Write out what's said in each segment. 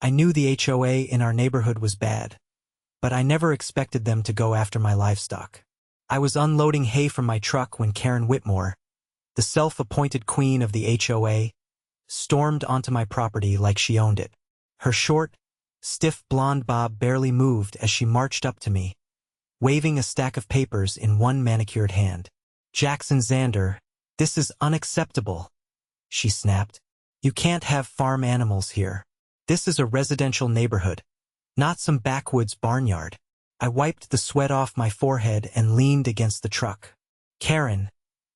I knew the HOA in our neighborhood was bad, but I never expected them to go after my livestock. I was unloading hay from my truck when Karren Whitmore, the self-appointed queen of the HOA, stormed onto my property like she owned it. Her short, stiff blonde bob barely moved as she marched up to me, waving a stack of papers in one manicured hand. "Xander, this is unacceptable," she snapped. "You can't have farm animals here. This is a residential neighborhood, not some backwoods barnyard." I wiped the sweat off my forehead and leaned against the truck. "Karren,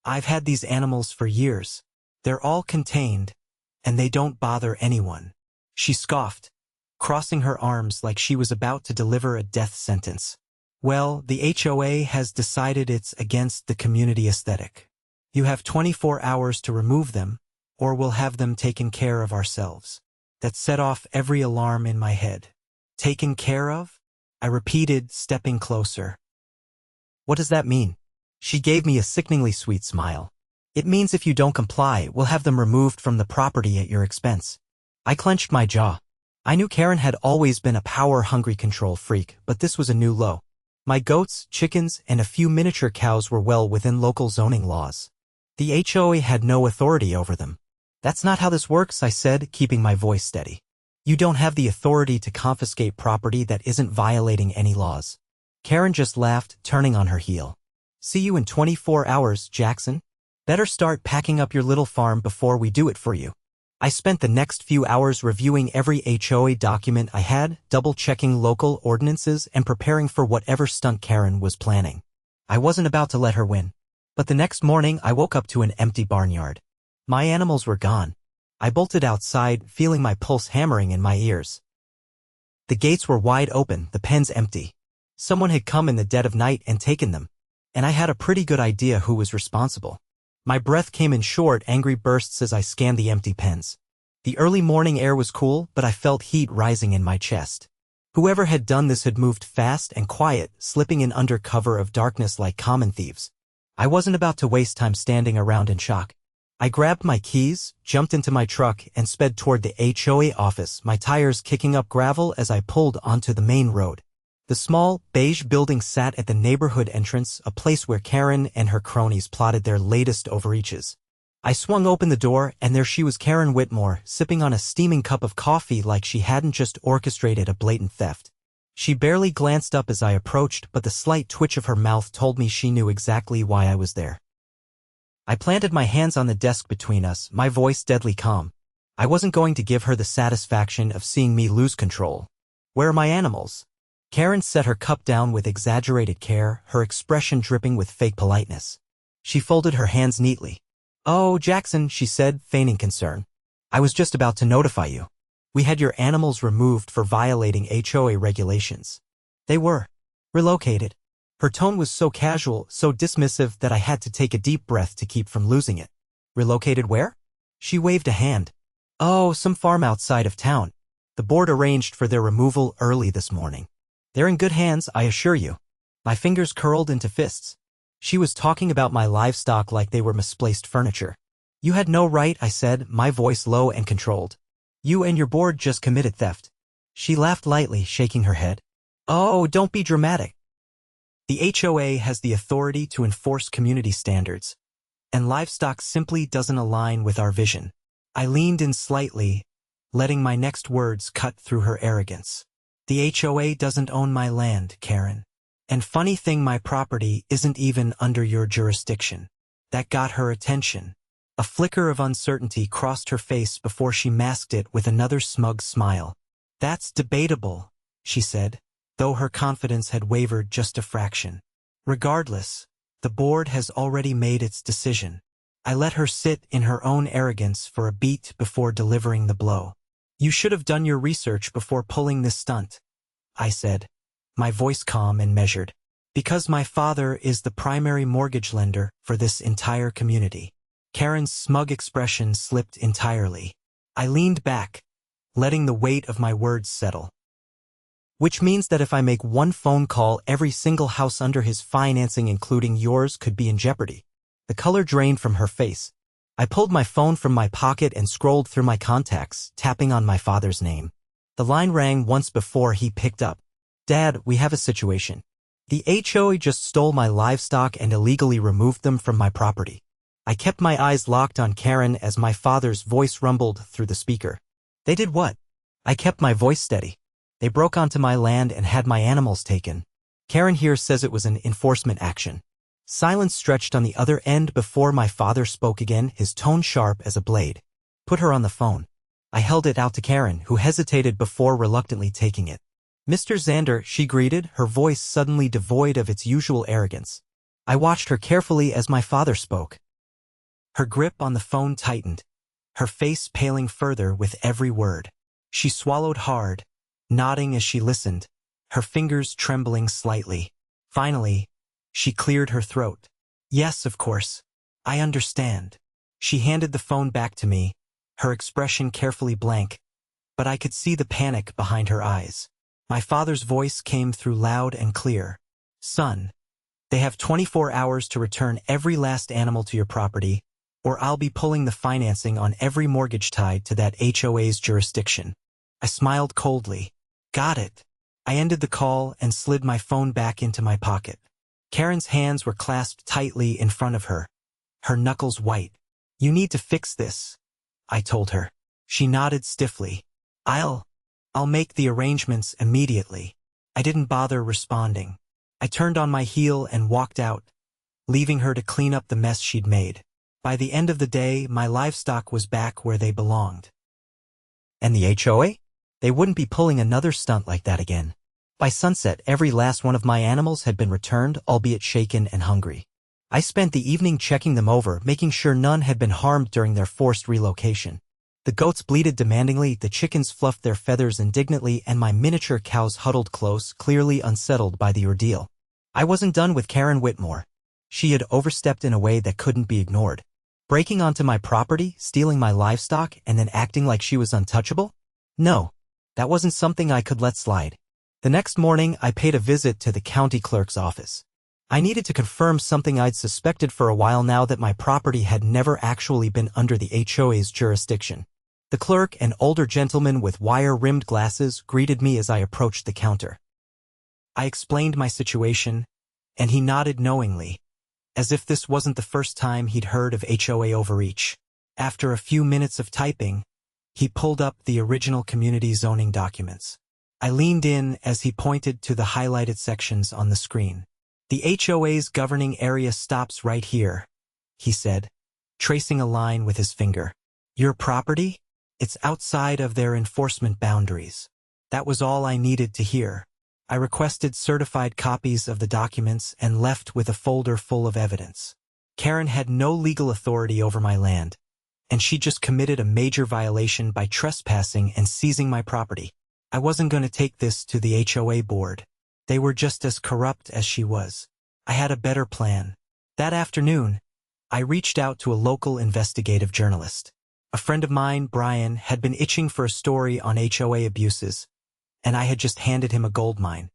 I've had these animals for years. They're all contained, and they don't bother anyone." She scoffed, crossing her arms like she was about to deliver a death sentence. "Well, the HOA has decided it's against the community aesthetic. You have 24 hours to remove them, or we'll have them taken care of ourselves." That set off every alarm in my head. "Taken care of?" I repeated, stepping closer. "What does that mean?" She gave me a sickeningly sweet smile. "It means if you don't comply, we'll have them removed from the property at your expense." I clenched my jaw. I knew Karren had always been a power-hungry control freak, but this was a new low. My goats, chickens, and a few miniature cows were well within local zoning laws. The HOA had no authority over them. "That's not how this works," I said, keeping my voice steady. "You don't have the authority to confiscate property that isn't violating any laws." Karren just laughed, turning on her heel. "See you in 24 hours, Jackson. Better start packing up your little farm before we do it for you." I spent the next few hours reviewing every HOA document I had, double-checking local ordinances, and preparing for whatever stunt Karren was planning. I wasn't about to let her win. But the next morning, I woke up to an empty barnyard. My animals were gone. I bolted outside, feeling my pulse hammering in my ears. The gates were wide open, the pens empty. Someone had come in the dead of night and taken them, and I had a pretty good idea who was responsible. My breath came in short, angry bursts as I scanned the empty pens. The early morning air was cool, but I felt heat rising in my chest. Whoever had done this had moved fast and quiet, slipping in under cover of darkness like common thieves. I wasn't about to waste time standing around in shock. I grabbed my keys, jumped into my truck, and sped toward the HOA office, my tires kicking up gravel as I pulled onto the main road. The small, beige building sat at the neighborhood entrance, a place where Karren and her cronies plotted their latest overreaches. I swung open the door, and there she was, Karren Whitmore, sipping on a steaming cup of coffee like she hadn't just orchestrated a blatant theft. She barely glanced up as I approached, but the slight twitch of her mouth told me she knew exactly why I was there. I planted my hands on the desk between us, my voice deadly calm. I wasn't going to give her the satisfaction of seeing me lose control. "Where are my animals?" Karren set her cup down with exaggerated care, her expression dripping with fake politeness. She folded her hands neatly. "Oh, Jackson," she said, feigning concern. "I was just about to notify you. We had your animals removed for violating HOA regulations. They were relocated." Her tone was so casual, so dismissive that I had to take a deep breath to keep from losing it. "Relocated where?" She waved a hand. "Oh, some farm outside of town. The board arranged for their removal early this morning. They're in good hands, I assure you." My fingers curled into fists. She was talking about my livestock like they were misplaced furniture. "You had no right," I said, my voice low and controlled. "You and your board just committed theft." She laughed lightly, shaking her head. "Oh, don't be dramatic. The HOA has the authority to enforce community standards, and livestock simply doesn't align with our vision." I leaned in slightly, letting my next words cut through her arrogance. "The HOA doesn't own my land, Karren. And funny thing, my property isn't even under your jurisdiction." That got her attention. A flicker of uncertainty crossed her face before she masked it with another smug smile. "That's debatable," she said, though her confidence had wavered just a fraction. "Regardless, the board has already made its decision." I let her sit in her own arrogance for a beat before delivering the blow. "You should have done your research before pulling this stunt," I said, my voice calm and measured. "Because my father is the primary mortgage lender for this entire community." Karren's smug expression slipped entirely. I leaned back, letting the weight of my words settle. "Which means that if I make one phone call, every single house under his financing, including yours, could be in jeopardy." The color drained from her face. I pulled my phone from my pocket and scrolled through my contacts, tapping on my father's name. The line rang once before he picked up. "Dad, we have a situation. The HOA just stole my livestock and illegally removed them from my property." I kept my eyes locked on Karren as my father's voice rumbled through the speaker. "They did what?" I kept my voice steady. "They broke onto my land and had my animals taken. Karren here says it was an enforcement action." Silence stretched on the other end before my father spoke again, his tone sharp as a blade. "Put her on the phone." I held it out to Karren, who hesitated before reluctantly taking it. "Mr. Xander," she greeted, her voice suddenly devoid of its usual arrogance. I watched her carefully as my father spoke. Her grip on the phone tightened, her face paling further with every word. She swallowed hard, nodding as she listened, her fingers trembling slightly. Finally, she cleared her throat. "Yes, of course. I understand." She handed the phone back to me, her expression carefully blank, but I could see the panic behind her eyes. My father's voice came through loud and clear. "Son, they have 24 hours to return every last animal to your property, or I'll be pulling the financing on every mortgage tied to that HOA's jurisdiction." I smiled coldly. "Got it." I ended the call and slid my phone back into my pocket. Karren's hands were clasped tightly in front of her, her knuckles white. "You need to fix this," I told her. She nodded stiffly. I'll make the arrangements immediately." I didn't bother responding. I turned on my heel and walked out, leaving her to clean up the mess she'd made. By the end of the day, my livestock was back where they belonged. And the HOA? They wouldn't be pulling another stunt like that again. By sunset, every last one of my animals had been returned, albeit shaken and hungry. I spent the evening checking them over, making sure none had been harmed during their forced relocation. The goats bleated demandingly, the chickens fluffed their feathers indignantly, and my miniature cows huddled close, clearly unsettled by the ordeal. I wasn't done with Karren Whitmore. She had overstepped in a way that couldn't be ignored. Breaking onto my property, stealing my livestock, and then acting like she was untouchable? No, that wasn't something I could let slide. The next morning, I paid a visit to the county clerk's office. I needed to confirm something I'd suspected for a while now, that my property had never actually been under the HOA's jurisdiction. The clerk, an older gentleman with wire-rimmed glasses, greeted me as I approached the counter. I explained my situation, and he nodded knowingly, as if this wasn't the first time he'd heard of HOA overreach. After a few minutes of typing, he pulled up the original community zoning documents. I leaned in as he pointed to the highlighted sections on the screen. "The HOA's governing area stops right here," he said, tracing a line with his finger. "Your property? It's outside of their enforcement boundaries." That was all I needed to hear. I requested certified copies of the documents and left with a folder full of evidence. Karren had no legal authority over my land, and she just committed a major violation by trespassing and seizing my property. I wasn't going to take this to the HOA board. They were just as corrupt as she was. I had a better plan. That afternoon, I reached out to a local investigative journalist. A friend of mine, Brian, had been itching for a story on HOA abuses, and I had just handed him a goldmine.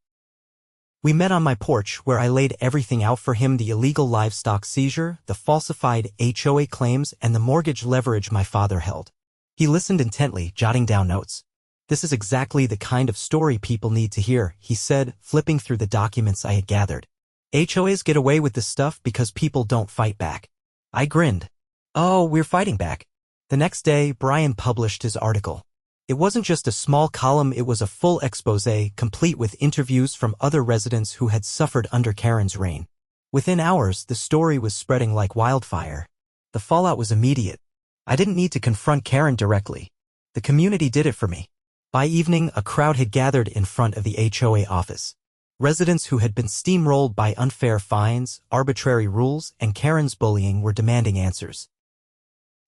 We met on my porch, where I laid everything out for him: the illegal livestock seizure, the falsified HOA claims, and the mortgage leverage my father held. He listened intently, jotting down notes. "This is exactly the kind of story people need to hear," he said, flipping through the documents I had gathered. "HOAs get away with this stuff because people don't fight back." I grinned. "Oh, we're fighting back." The next day, Brian published his article. It wasn't just a small column, it was a full exposé, complete with interviews from other residents who had suffered under Karren's reign. Within hours, the story was spreading like wildfire. The fallout was immediate. I didn't need to confront Karren directly. The community did it for me. By evening, a crowd had gathered in front of the HOA office. Residents who had been steamrolled by unfair fines, arbitrary rules, and Karren's bullying were demanding answers.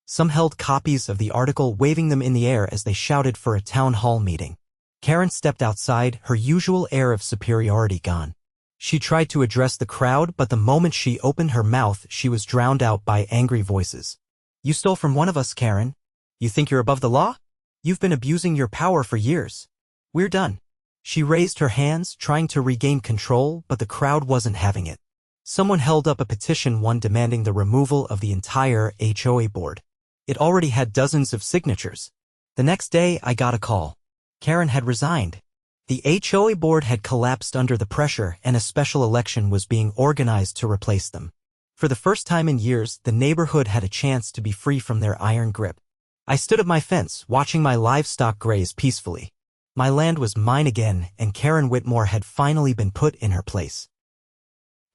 Some held copies of the article, waving them in the air as they shouted for a town hall meeting. Karren stepped outside, her usual air of superiority gone. She tried to address the crowd, but the moment she opened her mouth, she was drowned out by angry voices. "You stole from one of us, Karren. You think you're above the law? You've been abusing your power for years. We're done." She raised her hands, trying to regain control, but the crowd wasn't having it. Someone held up a petition, one demanding the removal of the entire HOA board. It already had dozens of signatures. The next day, I got a call. Karren had resigned. The HOA board had collapsed under the pressure and a special election was being organized to replace them. For the first time in years, the neighborhood had a chance to be free from their iron grip. I stood at my fence, watching my livestock graze peacefully. My land was mine again, and Karren Whitmore had finally been put in her place.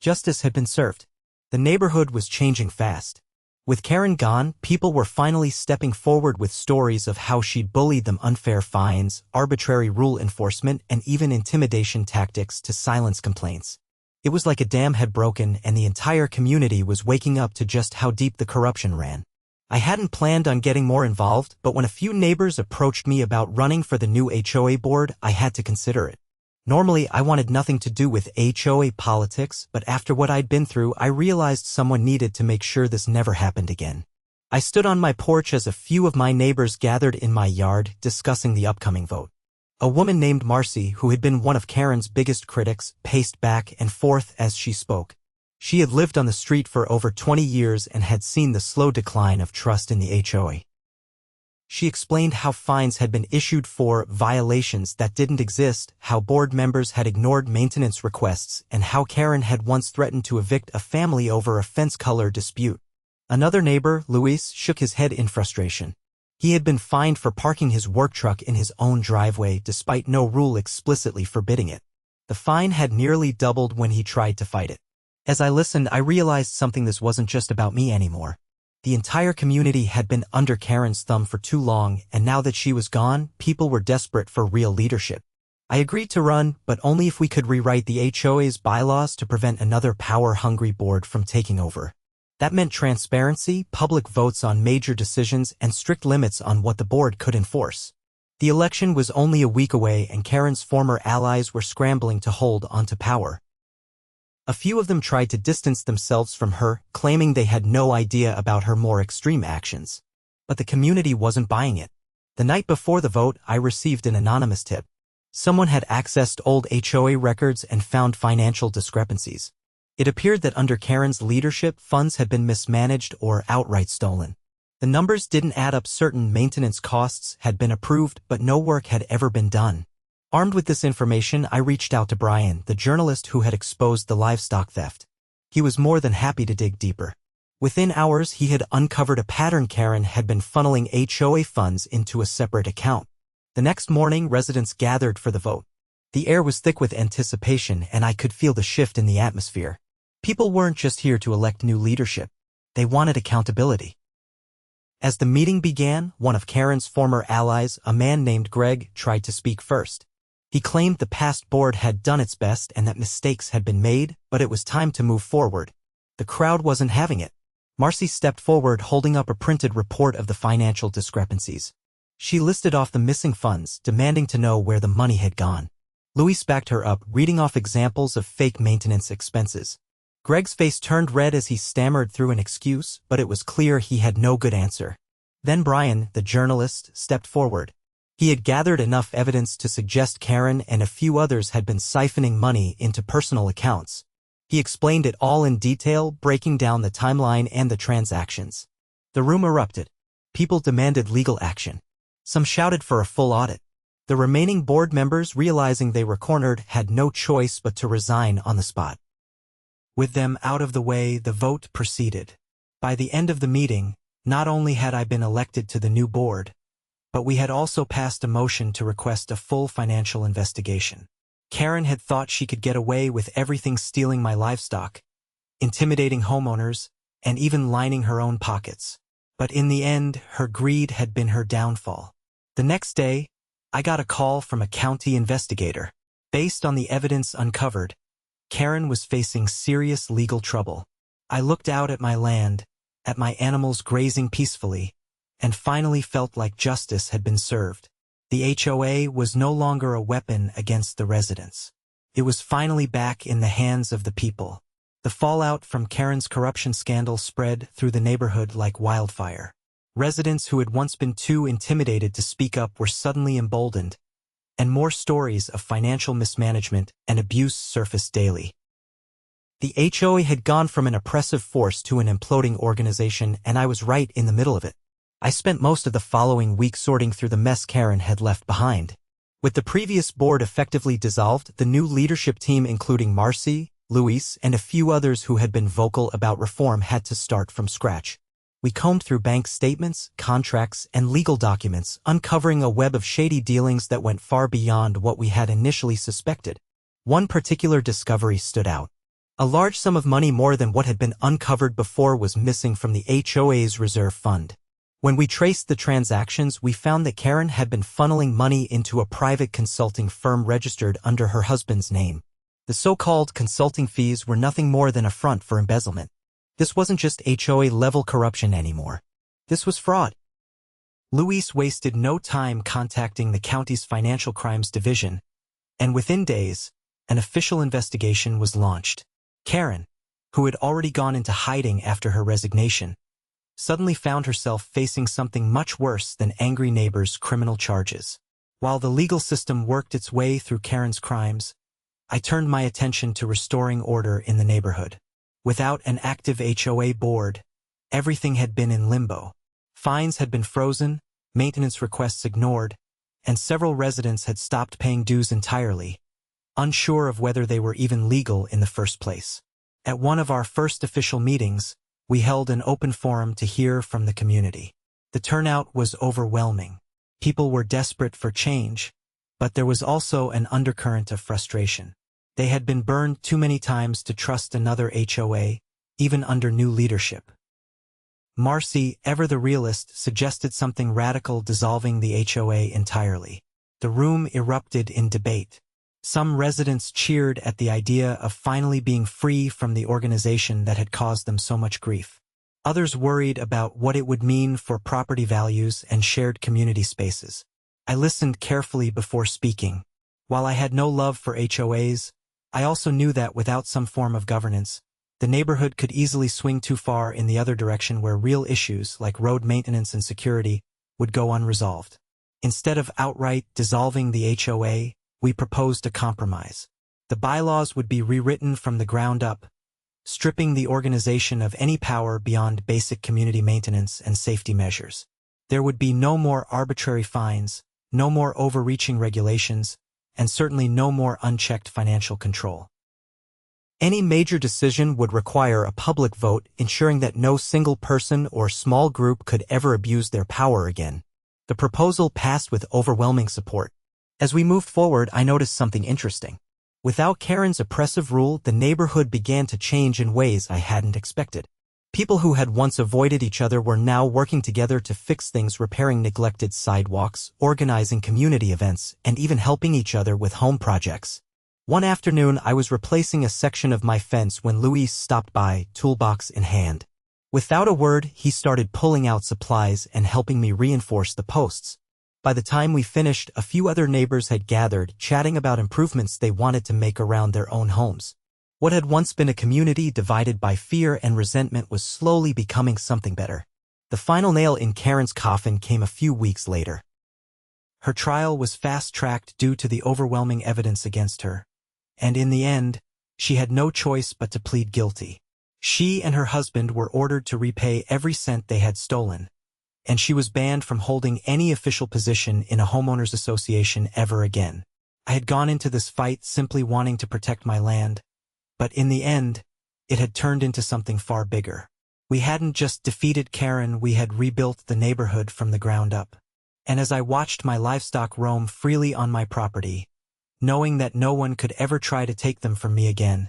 Justice had been served. The neighborhood was changing fast. With Karren gone, people were finally stepping forward with stories of how she'd bullied them, unfair fines, arbitrary rule enforcement, and even intimidation tactics to silence complaints. It was like a dam had broken and the entire community was waking up to just how deep the corruption ran. I hadn't planned on getting more involved, but when a few neighbors approached me about running for the new HOA board, I had to consider it. Normally, I wanted nothing to do with HOA politics, but after what I'd been through, I realized someone needed to make sure this never happened again. I stood on my porch as a few of my neighbors gathered in my yard, discussing the upcoming vote. A woman named Marcy, who had been one of Karren's biggest critics, paced back and forth as she spoke. She had lived on the street for over 20 years and had seen the slow decline of trust in the HOA. She explained how fines had been issued for violations that didn't exist, how board members had ignored maintenance requests, and how Karren had once threatened to evict a family over a fence color dispute. Another neighbor, Luis, shook his head in frustration. He had been fined for parking his work truck in his own driveway despite no rule explicitly forbidding it. The fine had nearly doubled when he tried to fight it. As I listened, I realized something: this wasn't just about me anymore. The entire community had been under Karren's thumb for too long, and now that she was gone, people were desperate for real leadership. I agreed to run, but only if we could rewrite the HOA's bylaws to prevent another power-hungry board from taking over. That meant transparency, public votes on major decisions, and strict limits on what the board could enforce. The election was only a week away, and Karren's former allies were scrambling to hold onto power. A few of them tried to distance themselves from her, claiming they had no idea about her more extreme actions. But the community wasn't buying it. The night before the vote, I received an anonymous tip. Someone had accessed old HOA records and found financial discrepancies. It appeared that under Karren's leadership, funds had been mismanaged or outright stolen. The numbers didn't add up. Certain maintenance costs had been approved, but no work had ever been done. Armed with this information, I reached out to Brian, the journalist who had exposed the livestock theft. He was more than happy to dig deeper. Within hours, he had uncovered a pattern. Karren had been funneling HOA funds into a separate account. The next morning, residents gathered for the vote. The air was thick with anticipation, and I could feel the shift in the atmosphere. People weren't just here to elect new leadership. They wanted accountability. As the meeting began, one of Karren's former allies, a man named Greg, tried to speak first. He claimed the past board had done its best and that mistakes had been made, but it was time to move forward. The crowd wasn't having it. Marcy stepped forward, holding up a printed report of the financial discrepancies. She listed off the missing funds, demanding to know where the money had gone. Luis backed her up, reading off examples of fake maintenance expenses. Greg's face turned red as he stammered through an excuse, but it was clear he had no good answer. Then Brian, the journalist, stepped forward. He had gathered enough evidence to suggest Karren and a few others had been siphoning money into personal accounts. He explained it all in detail, breaking down the timeline and the transactions. The room erupted. People demanded legal action. Some shouted for a full audit. The remaining board members, realizing they were cornered, had no choice but to resign on the spot. With them out of the way, the vote proceeded. By the end of the meeting, not only had I been elected to the new board, but we had also passed a motion to request a full financial investigation. Karren had thought she could get away with everything: stealing my livestock, intimidating homeowners, and even lining her own pockets. But in the end, her greed had been her downfall. The next day, I got a call from a county investigator. Based on the evidence uncovered, Karren was facing serious legal trouble. I looked out at my land, at my animals grazing peacefully, and finally felt like justice had been served. The HOA was no longer a weapon against the residents. It was finally back in the hands of the people. The fallout from Karren's corruption scandal spread through the neighborhood like wildfire. Residents who had once been too intimidated to speak up were suddenly emboldened, and more stories of financial mismanagement and abuse surfaced daily. The HOA had gone from an oppressive force to an imploding organization, and I was right in the middle of it. I spent most of the following week sorting through the mess Karren had left behind. With the previous board effectively dissolved, the new leadership team, including Marcy, Luis, and a few others who had been vocal about reform, had to start from scratch. We combed through bank statements, contracts, and legal documents, uncovering a web of shady dealings that went far beyond what we had initially suspected. One particular discovery stood out. A large sum of money, more than what had been uncovered before, was missing from the HOA's reserve fund. When we traced the transactions, we found that Karren had been funneling money into a private consulting firm registered under her husband's name. The so-called consulting fees were nothing more than a front for embezzlement. This wasn't just HOA-level corruption anymore. This was fraud. Luis wasted no time contacting the county's financial crimes division, and within days, an official investigation was launched. Karren, who had already gone into hiding after her resignation, suddenly found herself facing something much worse than angry neighbors' criminal charges. While the legal system worked its way through Karren's crimes, I turned my attention to restoring order in the neighborhood. Without an active HOA board, everything had been in limbo. Fines had been frozen, maintenance requests ignored, and several residents had stopped paying dues entirely, unsure of whether they were even legal in the first place. At one of our first official meetings, we held an open forum to hear from the community. The turnout was overwhelming. People were desperate for change, but there was also an undercurrent of frustration. They had been burned too many times to trust another HOA, even under new leadership. Marcy, ever the realist, suggested something radical: dissolving the HOA entirely. The room erupted in debate. Some residents cheered at the idea of finally being free from the organization that had caused them so much grief. Others worried about what it would mean for property values and shared community spaces. I listened carefully before speaking. While I had no love for HOAs, I also knew that without some form of governance, the neighborhood could easily swing too far in the other direction, where real issues like road maintenance and security would go unresolved. Instead of outright dissolving the HOA, we proposed a compromise. The bylaws would be rewritten from the ground up, stripping the organization of any power beyond basic community maintenance and safety measures. There would be no more arbitrary fines, no more overreaching regulations, and certainly no more unchecked financial control. Any major decision would require a public vote, ensuring that no single person or small group could ever abuse their power again. The proposal passed with overwhelming support. As we moved forward, I noticed something interesting. Without Karren's oppressive rule, the neighborhood began to change in ways I hadn't expected. People who had once avoided each other were now working together to fix things, repairing neglected sidewalks, organizing community events, and even helping each other with home projects. One afternoon, I was replacing a section of my fence when Luis stopped by, toolbox in hand. Without a word, he started pulling out supplies and helping me reinforce the posts. By the time we finished, a few other neighbors had gathered, chatting about improvements they wanted to make around their own homes. What had once been a community divided by fear and resentment was slowly becoming something better. The final nail in Karren's coffin came a few weeks later. Her trial was fast-tracked due to the overwhelming evidence against her, and in the end, she had no choice but to plead guilty. She and her husband were ordered to repay every cent they had stolen, and she was banned from holding any official position in a homeowners association ever again. I had gone into this fight simply wanting to protect my land, but in the end, it had turned into something far bigger. We hadn't just defeated Karren, we had rebuilt the neighborhood from the ground up. And as I watched my livestock roam freely on my property, knowing that no one could ever try to take them from me again,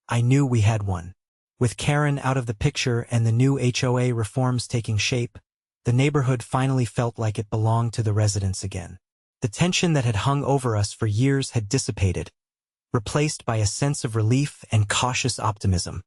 I knew we had won. With Karren out of the picture and the new HOA reforms taking shape, the neighborhood finally felt like it belonged to the residents again. The tension that had hung over us for years had dissipated, replaced by a sense of relief and cautious optimism.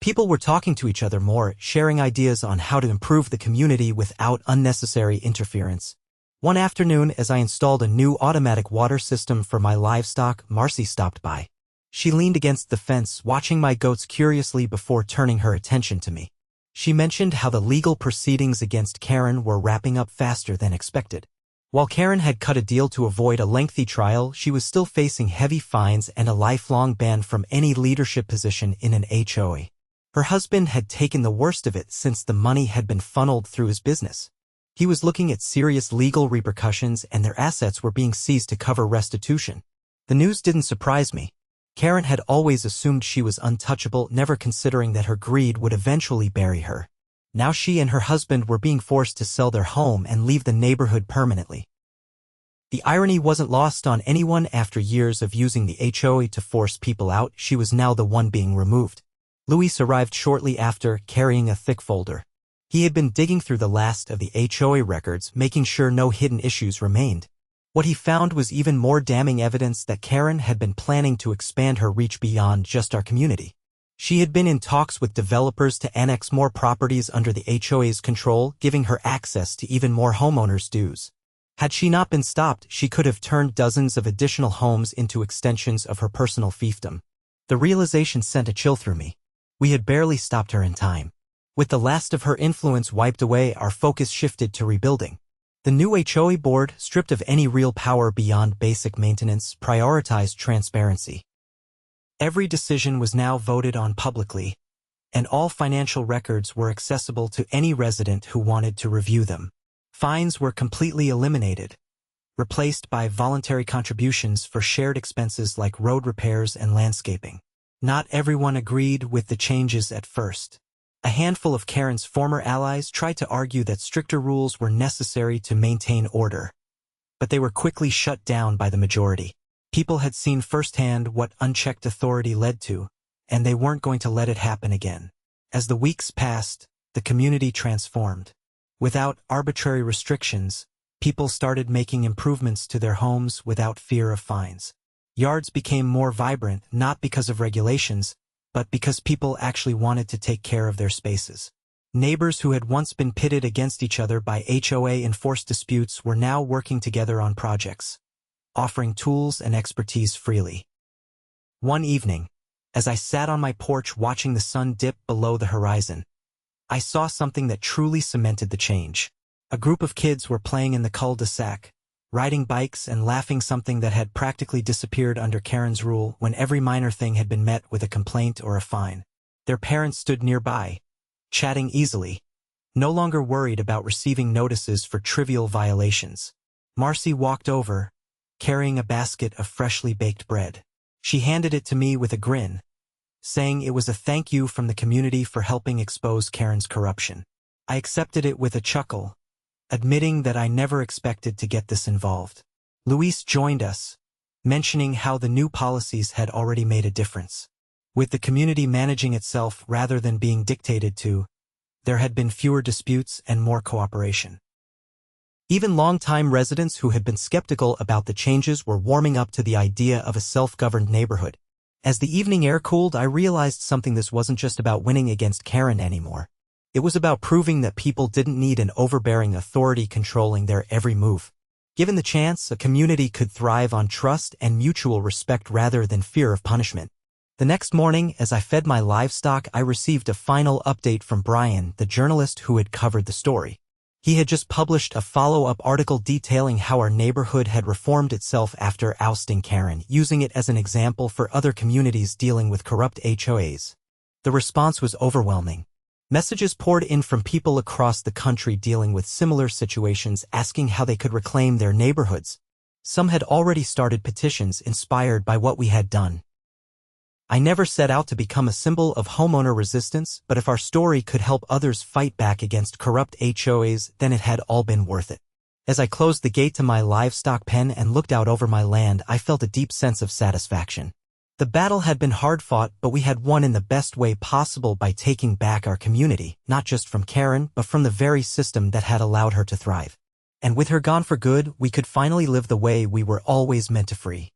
People were talking to each other more, sharing ideas on how to improve the community without unnecessary interference. One afternoon, as I installed a new automatic water system for my livestock, Marcy stopped by. She leaned against the fence, watching my goats curiously before turning her attention to me. She mentioned how the legal proceedings against Karren were wrapping up faster than expected. While Karren had cut a deal to avoid a lengthy trial, she was still facing heavy fines and a lifelong ban from any leadership position in an HOA. Her husband had taken the worst of it since the money had been funneled through his business. He was looking at serious legal repercussions and their assets were being seized to cover restitution. The news didn't surprise me. Karren had always assumed she was untouchable, never considering that her greed would eventually bury her. Now she and her husband were being forced to sell their home and leave the neighborhood permanently. The irony wasn't lost on anyone. After years of using the HOA to force people out, she was now the one being removed. Luis arrived shortly after, carrying a thick folder. He had been digging through the last of the HOA records, making sure no hidden issues remained. What he found was even more damning evidence that Karren had been planning to expand her reach beyond just our community. She had been in talks with developers to annex more properties under the HOA's control, giving her access to even more homeowners' dues. Had she not been stopped, she could have turned dozens of additional homes into extensions of her personal fiefdom. The realization sent a chill through me. We had barely stopped her in time. With the last of her influence wiped away, our focus shifted to rebuilding. The new HOA board, stripped of any real power beyond basic maintenance, prioritized transparency. Every decision was now voted on publicly, and all financial records were accessible to any resident who wanted to review them. Fines were completely eliminated, replaced by voluntary contributions for shared expenses like road repairs and landscaping. Not everyone agreed with the changes at first. A handful of Karren's former allies tried to argue that stricter rules were necessary to maintain order, but they were quickly shut down by the majority. People had seen firsthand what unchecked authority led to, and they weren't going to let it happen again. As the weeks passed, the community transformed. Without arbitrary restrictions, people started making improvements to their homes without fear of fines. Yards became more vibrant, not because of regulations, but because people actually wanted to take care of their spaces. Neighbors who had once been pitted against each other by HOA-enforced disputes were now working together on projects, offering tools and expertise freely. One evening, as I sat on my porch watching the sun dip below the horizon, I saw something that truly cemented the change. A group of kids were playing in the cul-de-sac, riding bikes and laughing, something that had practically disappeared under Karren's rule when every minor thing had been met with a complaint or a fine. Their parents stood nearby, chatting easily, no longer worried about receiving notices for trivial violations. Marcy walked over, carrying a basket of freshly baked bread. She handed it to me with a grin, saying it was a thank you from the community for helping expose Karren's corruption. I accepted it with a chuckle, admitting that I never expected to get this involved. Luis joined us, mentioning how the new policies had already made a difference. With the community managing itself rather than being dictated to, there had been fewer disputes and more cooperation. Even longtime residents who had been skeptical about the changes were warming up to the idea of a self-governed neighborhood. As the evening air cooled, I realized something: this wasn't just about winning against Karren anymore. It was about proving that people didn't need an overbearing authority controlling their every move. Given the chance, a community could thrive on trust and mutual respect rather than fear of punishment. The next morning, as I fed my livestock, I received a final update from Brian, the journalist who had covered the story. He had just published a follow-up article detailing how our neighborhood had reformed itself after ousting Karren, using it as an example for other communities dealing with corrupt HOAs. The response was overwhelming. Messages poured in from people across the country dealing with similar situations, asking how they could reclaim their neighborhoods. Some had already started petitions inspired by what we had done. I never set out to become a symbol of homeowner resistance, but if our story could help others fight back against corrupt HOAs, then it had all been worth it. As I closed the gate to my livestock pen and looked out over my land, I felt a deep sense of satisfaction. The battle had been hard-fought, but we had won in the best way possible by taking back our community, not just from Karren, but from the very system that had allowed her to thrive. And with her gone for good, we could finally live the way we were always meant to: free.